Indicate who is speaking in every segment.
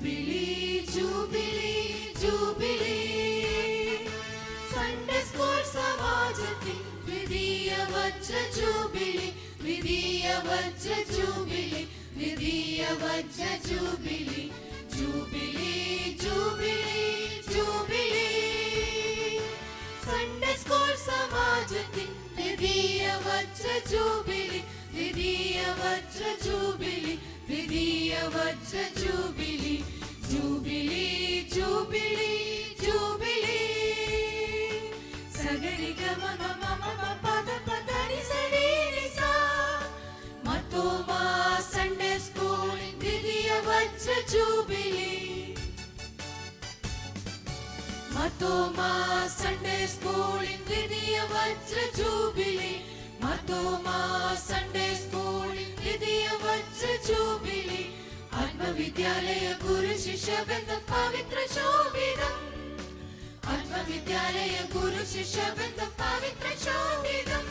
Speaker 1: jubilee jubilee jubilee Sunday school സമാജത്തിൽ ദ്വിതീയ വജ്ര ജൂബിലി ദ്വിതീയ വജ്ര ജൂബിലി ദ്വിതീയ വജ്ര jubilee jubilee jubilee jubilee Sunday school സമാജത്തിൽ ദ്വിതീയ വജ്ര ജൂബിലി ദ്വിതീയ വജ്ര ജൂബിലി ദ്വിതീയ വജ്ര ജൂബിലി ജൂബിലി ജൂബിലി ജൂബിലി സഗരി ഗമ മമ മമ പദ പദ നി സരി നി സ മതോമാ സൺഡേ സ്കൂൾ ദ്വിതീയ വജ്ര ജൂബിലി മതോമാ സൺഡേ സ്കൂൾ ദ്വിതീയ വജ്ര ജൂബിലി മതോമാ സൺഡേ സ്കൂൾ ദ്വിതീയ വജ്ര ജൂബിലി ആത്മവിദ്യാലയ ഗുരു ശിഷ്യ ബന്ധം പവിത്ര ശോഭിതം ആത്മവിദ്യാലയ ഗുരു ശിഷ്യ ബന്ധം പവിത്ര ശോഭിതം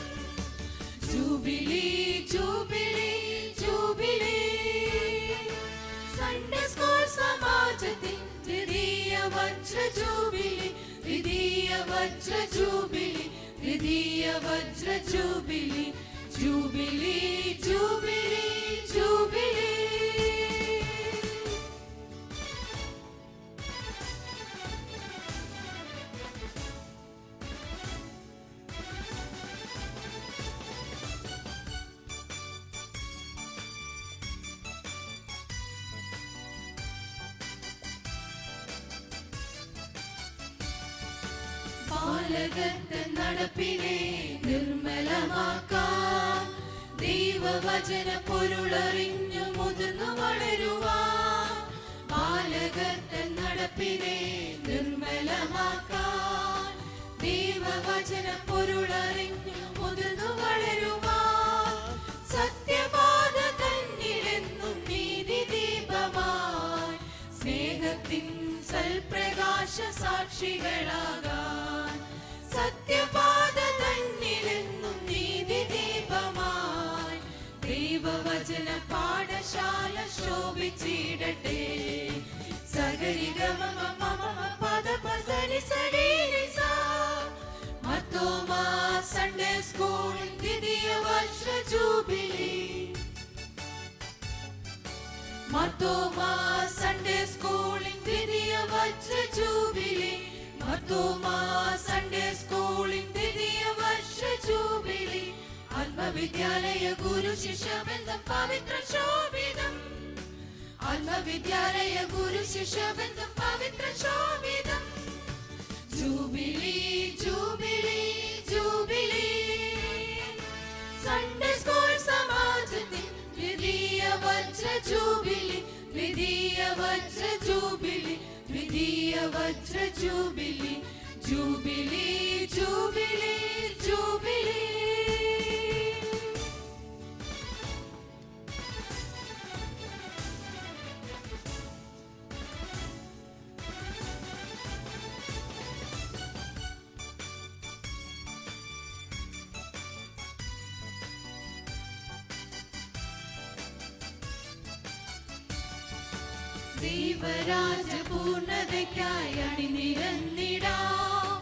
Speaker 1: jubilee jubilee jubilee Sunday school സമാജത്തിൽ ദ്വിതീയ വജ്ര ജൂബിലി ദ്വിതീയ വജ്ര ജൂബിലി ദ്വിതീയ വജ്ര ജൂബിലി ജൂബിലി ജൂബിലി ജൂബിലി ബാലകത്തെ നടപ്പിനെ നിർമ്മലമാക്കാൻ ദൈവവചന പൊരുളറിഞ്ഞു മുതിർന്നു വളരുവാൻ ബാലകത്തെ നടപ്പിനെ നിർമ്മലമാക്കാൻ ദൈവവചന പൊരുളറിഞ്ഞു മുതിർന്നു വളരുവാൻ സത്യപാത തന്നിലെന്നും നീതി ദീപമായി സ്നേഹത്തിൻ സൽപ്രകാശ സാക്ഷികളാകാൻ സത്യപാത തന്നിലെന്നും നീതി ദീപമായി ദൈവവചന പാഠശാല ശോഭിച്ചിടട്ടെ സഗരി ഗമ മമ പദ പദ നി സരി നി സ മതോമാ സൺഡേ സ്കൂൾ ദ്വിതീയ വജ്ര ജൂബിലി മതോമാ സൺഡേ സ്കൂൾ ദ്വിതീയ വജ്ര ജൂബിലി മതോമാ സൺഡേ സ്കൂൾ ദ്വിതീയ വജ്ര ജൂബിലി ആത്മവിദ്യാലയ ഗുരു ശിഷ്യ ബന്ധം പവിത്ര ശോഭിതം ആത്മവിദ്യാലയ ഗുരു ശിഷ്യ ബന്ധം പവിത്ര ശോഭിതം jubilee jubilee jubilee Sunday school സമാജത്തിൽ ദ്വിതീയ വജ്ര ജൂബിലി ദ്വിതീയ വജ്ര ജൂബിലി ദ്വിതീയ വജ്ര ജൂബിലി ജൂബിലി ജൂബിലി ജൂബിലി ദൈവരാജ പൂർണ്ണതയ്ക്കായി അണിനിരന്നിടാം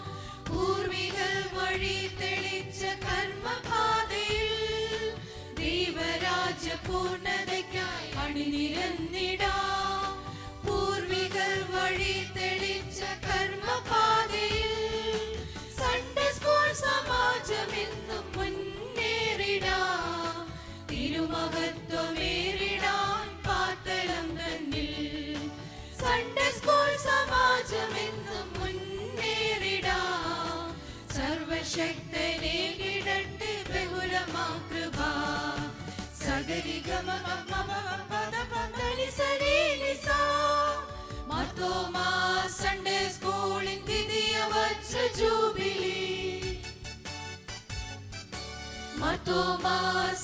Speaker 1: പൂർവികൾ വഴി തെളിച്ച കർമ്മപാതയിൽ ദൈവരാജ പൂർണ്ണതയ്ക്കായി അണിനിരന്നിടാം പൂർവികൾ വഴി തെളിച്ച കർമ്മപാതയിൽ സൺഡേ സ്കൂൾ സമാജമെന്നും മുന്നേറിടാം തിരുമഹത്വമേറിടാൻ പാത്തളം തന്നിൽ സൺഡേ സ്കൂൾ സമാജമെന്നും മുന്നേറിടാം സർവശക്തനെ കിടട്ടെ ബഹുലമാ കൃപ സഗരി ഗമ മമ പദ പദ നി സരി നി സ മതോമാ സൺഡേ സ്കൂൾ ദ്വിതീയ വജ്ര ജൂബിലി മതോമാ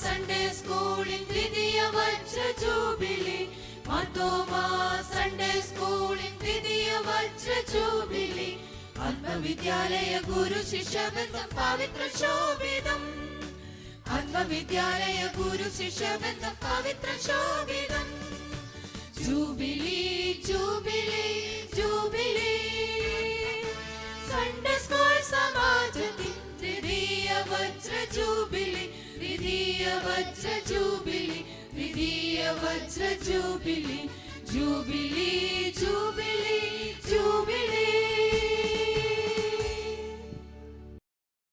Speaker 1: സൺഡേ സ്കൂൾ ദ്വിതീയ വജ്ര ജൂബിലി മതോമാ സൺഡേ സ്കൂൾ ദ്വിതീയ വജ്ര ജൂബിലി ആത്മവിദ്യാലയ ഗുരു ശിഷ്യ ബന്ധം പവിത്ര ശോഭിതം ആത്മവിദ്യാലയ ഗുരു ശിഷ്യ ബന്ധം പവിത്ര ശോഭിതം ജൂബിലി ജൂബിലി വജ്ര ജൂബിലി, ദ്വിതീയ വജ്ര ജൂബിലി, ജൂബിലി ജൂബിലി ജൂബിലി